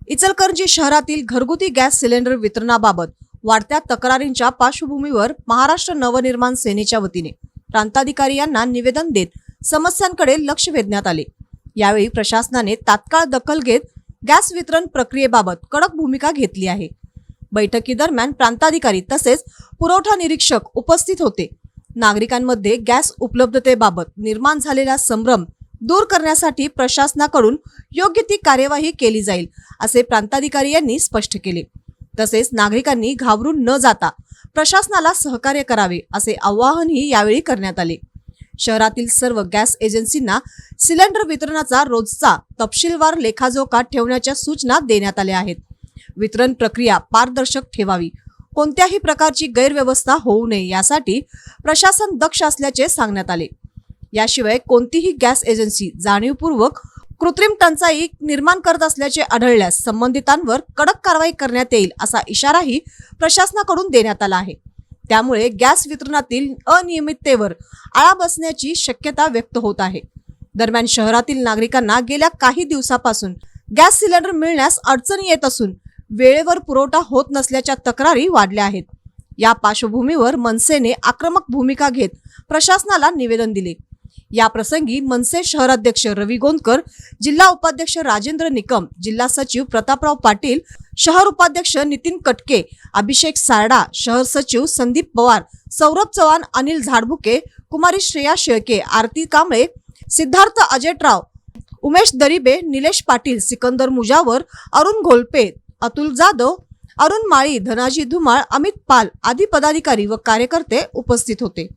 इचलकरंजी शहरातील घरगुती gas cylinder वितरणाबाबत वाढत्या तक्रारींच्या पार्श्वभूमीवर महाराष्ट्र नवनिर्माण सेनेच्या वतीने प्रांताधिकारी यांना निवेदन देत समस्यांकडे लक्ष वेधण्यात आले। यावेळी प्रशासनाने तात्काळ दखल घेत गॅस वितरण प्रक्रियेबाबत कडक भूमिका घेतली आहे। बैठकीदरम्यान प्रांताधिकारी तसेच पुरवठा निरीक्षक उपस्थित होते। नागरिकांमध्ये गॅस उपलब्धतेबाबत निर्माण झालेला संभ्रम दूर करण्यासाठी प्रशासनाकडून योग्य ती कार्यवाही केली जाईल असे प्रांताधिकारी यांनी स्पष्ट केले। तसेच नागरिकांनी घाबरून न जाता प्रशासनाला सहकार्य करावे असे आवाहनही यावेळी करण्यात आले। शहरातील सर्व गॅस एजन्सींना सिलेंडर वितरणाचा रोजचा तपशीलवार लेखाजोखा ठेवण्याच्या सूचना देण्यात आल्या आहेत। वितरण प्रक्रिया पारदर्शक ठेवावी, कोणत्याही प्रकारची गैरव्यवस्था होऊ नये यासाठी प्रशासन दक्ष असल्याचे सांगण्यात आले। याशिवाय कोणतीही गॅस एजन्सी जाणीवपूर्वक कृत्रिम टंचाई निर्माण करत असल्याचे आढळल्यास संबंधितांवर कडक कारवाई करण्यात येईल असा इशाराही प्रशासनाकडून देण्यात आला आहे। त्यामुळे गॅस वितरणातील अनियमिततेवर आळा बसण्याची शक्यता व्यक्त होत आहे। दरम्यान शहरातील नागरिकांना गेल्या काही दिवसापासून गॅस सिलेंडर मिळण्यास अडचणी येत असून वेळेवर पुरवठा होत नसल्याच्या तक्रारी वाढल्या आहेत। या पार्श्वभूमीवर मनसेने आक्रमक भूमिका घेत प्रशासनाला निवेदन दिले। या प्रसंगी मनसे शहराध्यक्ष रवी गोंदकर, जिल्हा उपाध्यक्ष राजेंद्र निकम, जिल्हा सचिव प्रतापराव पाटील, शहर उपाध्यक्ष नितीन कटके, अभिषेक सारडा, शहर सचिव संदीप पवार, सौरभ चव्हाण, अनिल झाडबुके, कुमारी श्रेया शेळके, आरती कांबळे, सिद्धार्थ अजयराव, उमेश दरिबे, निलेश पाटील, सिकंदर मुजावर, अरुण घोलपे, अतुल जाधव, अरुण माळी, धनाजी धुमाळ, अमित पाल आदी पदाधिकारी व कार्यकर्ते उपस्थित होते।